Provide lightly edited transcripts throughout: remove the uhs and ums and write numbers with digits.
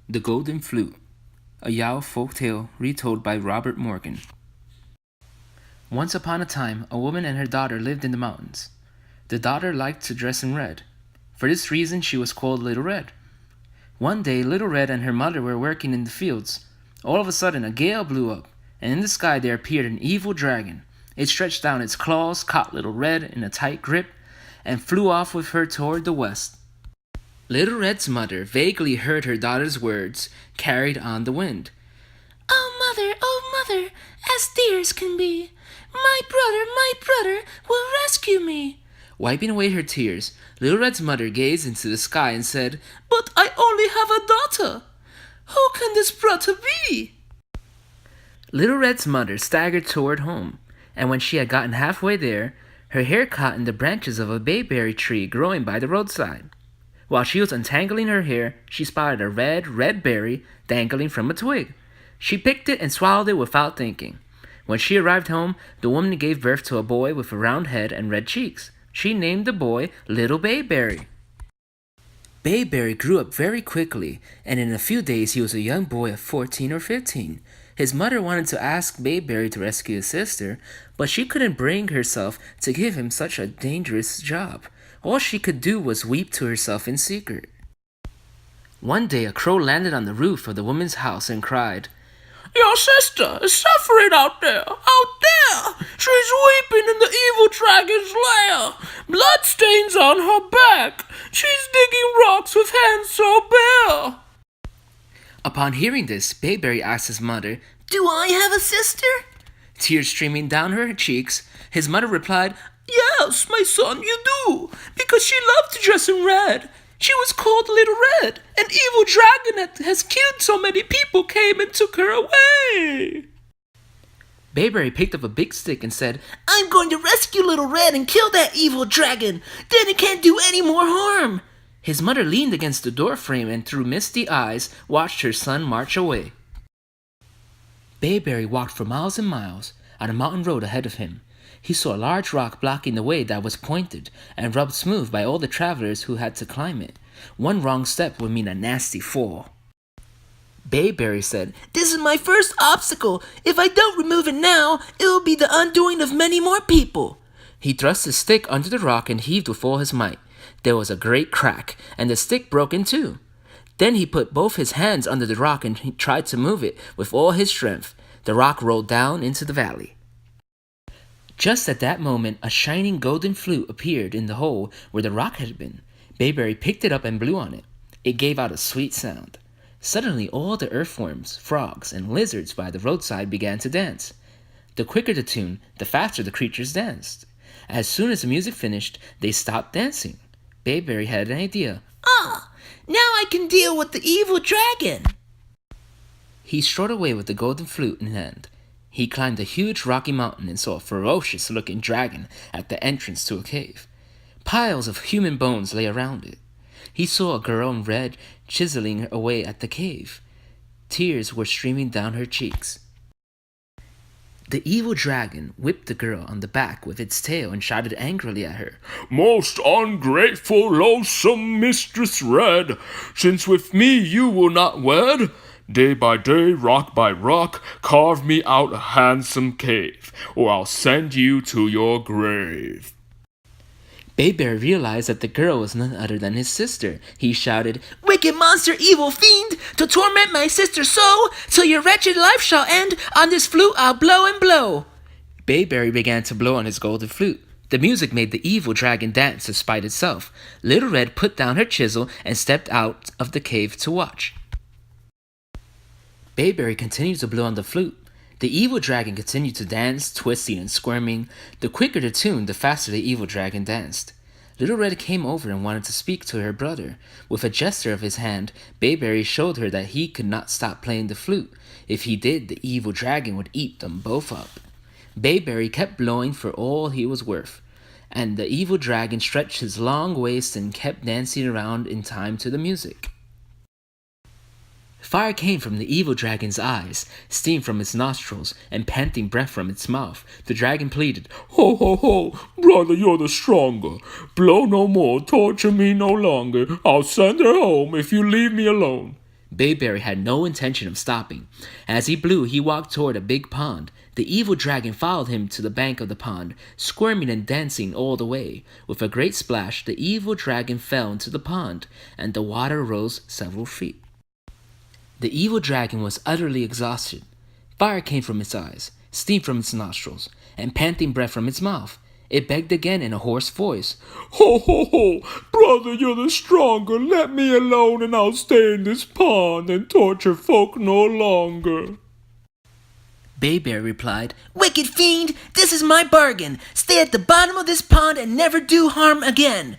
The Golden Flute, a Yao Folktale retold by Robert Morgan. Once upon a time, a woman and her daughter lived in the mountains. The daughter liked to dress in red. For this reason, she was called Little Red. One day, Little Red and her mother were working in the fields. All of a sudden, a gale blew up, and in the sky there appeared an evil dragon. It stretched down its claws, caught Little Red in a tight grip, and flew off with her toward the west. Little Red's mother vaguely heard her daughter's words carried on the wind. Oh mother, as dear as can be, my brother will rescue me. Wiping away her tears, Little Red's mother gazed into the sky and said, But I only have a daughter. Who can this brother be? Little Red's mother staggered toward home, and when she had gotten halfway there, her hair caught in the branches of a bayberry tree growing by the roadside. While she was untangling her hair, she spotted a red berry dangling from a twig. She picked it and swallowed it without thinking. When she arrived home, the woman gave birth to a boy with a round head and red cheeks. She named the boy Little Bayberry. Bayberry grew up very quickly, and in a few days he was a young boy of 14 or 15. His mother wanted to ask Bayberry to rescue his sister, but she couldn't bring herself to give him such a dangerous job. All she could do was weep to herself in secret. One day a crow landed on the roof of the woman's house and cried, Your sister is suffering out there. She's weeping in the evil dragon's lair. Blood stains on her back. She's digging rocks with hands so bare. Upon hearing this, Bayberry asked his mother, Do I have a sister? Tears streaming down her cheeks, his mother replied, Yes, my son, you do, because she loved to dress in red. She was called Little Red. An evil dragon that has killed so many people came and took her away. Bayberry picked up a big stick and said, I'm going to rescue Little Red and kill that evil dragon. Then it can't do any more harm. His mother leaned against the doorframe and through misty eyes watched her son march away. Bayberry walked for miles and miles on a mountain road ahead of him. He saw a large rock blocking the way that was pointed and rubbed smooth by all the travelers who had to climb it. One wrong step would mean a nasty fall. Bayberry said, This is my first obstacle. If I don't remove it now, it will be the undoing of many more people. He thrust his stick under the rock and heaved with all his might. There was a great crack, and the stick broke in two. Then he put both his hands under the rock and he tried to move it with all his strength. The rock rolled down into the valley. Just at that moment, a shining golden flute appeared in the hole where the rock had been. Bayberry picked it up and blew on it. It gave out a sweet sound. Suddenly, all the earthworms, frogs, and lizards by the roadside began to dance. The quicker the tune, the faster the creatures danced. As soon as the music finished, they stopped dancing. Bayberry had an idea. Now I can deal with the evil dragon. He strode away with the golden flute in hand. He climbed a huge rocky mountain and saw a ferocious-looking dragon at the entrance to a cave. Piles of human bones lay around it. He saw a girl in red chiseling away at the cave. Tears were streaming down her cheeks. The evil dragon whipped the girl on the back with its tail and shouted angrily at her, Most ungrateful, loathsome Mistress Red, since with me you will not wed, day by day, rock by rock, carve me out a handsome cave, or I'll send you to your grave. Bayberry realized that the girl was none other than his sister. He shouted, Wicked monster, evil fiend, to torment my sister so, till your wretched life shall end, on this flute I'll blow and blow. Bayberry began to blow on his golden flute. The music made the evil dragon dance despite itself. Little Red put down her chisel and stepped out of the cave to watch. Bayberry continued to blow on the flute. The evil dragon continued to dance, twisting and squirming. The quicker the tune, the faster the evil dragon danced. Little Red came over and wanted to speak to her brother. With a gesture of his hand, Bayberry showed her that he could not stop playing the flute. If he did, the evil dragon would eat them both up. Bayberry kept blowing for all he was worth, and the evil dragon stretched his long waist and kept dancing around in time to the music. Fire came from the evil dragon's eyes, steam from its nostrils, and panting breath from its mouth. The dragon pleaded, Ho, ho, ho, brother, you're the stronger. Blow no more, torture me no longer. I'll send her home if you leave me alone. Bayberry had no intention of stopping. As he blew, he walked toward a big pond. The evil dragon followed him to the bank of the pond, squirming and dancing all the way. With a great splash, the evil dragon fell into the pond, and the water rose several feet. The evil dragon was utterly exhausted. Fire came from its eyes, steam from its nostrils, and panting breath from its mouth. It begged again in a hoarse voice. Ho, ho, ho! Brother, you're the stronger. Let me alone and I'll stay in this pond and torture folk no longer. Bayberry replied, Wicked fiend, this is my bargain. Stay at the bottom of this pond and never do harm again.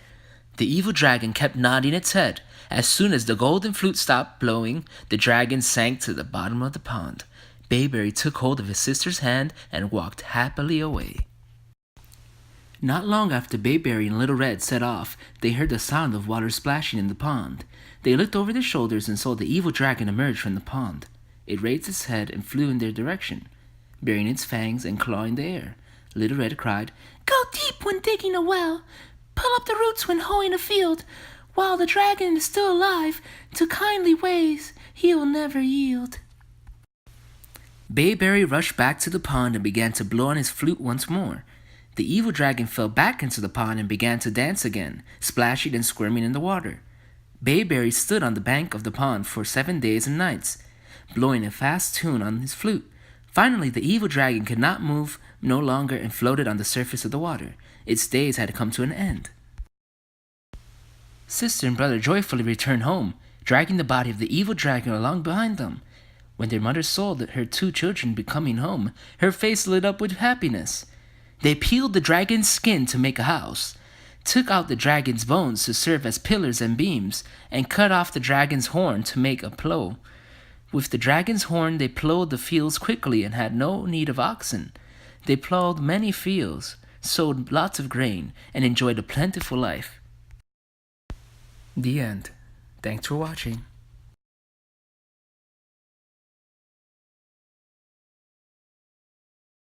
The evil dragon kept nodding its head. As soon as the golden flute stopped blowing, the dragon sank to the bottom of the pond. Bayberry took hold of his sister's hand and walked happily away. Not long after Bayberry and Little Red set off, they heard the sound of water splashing in the pond. They looked over their shoulders and saw the evil dragon emerge from the pond. It raised its head and flew in their direction, burying its fangs and clawing the air. Little Red cried, Go deep when digging a well. Pull up the roots when hoeing a field. While the dragon is still alive, to kindly ways he will never yield. Bayberry rushed back to the pond and began to blow on his flute once more. The evil dragon fell back into the pond and began to dance again, splashing and squirming in the water. Bayberry stood on the bank of the pond for 7 days and nights, blowing a fast tune on his flute. Finally, the evil dragon could not move no longer and floated on the surface of the water. Its days had come to an end. Sister and brother joyfully returned home, dragging the body of the evil dragon along behind them. When their mother saw that her 2 children coming home, her face lit up with happiness. They peeled the dragon's skin to make a house, took out the dragon's bones to serve as pillars and beams, and cut off the dragon's horn to make a plow. With the dragon's horn they plowed the fields quickly and had no need of oxen. They plowed many fields, sowed lots of grain, and enjoyed a plentiful life. The end. Thanks for watching.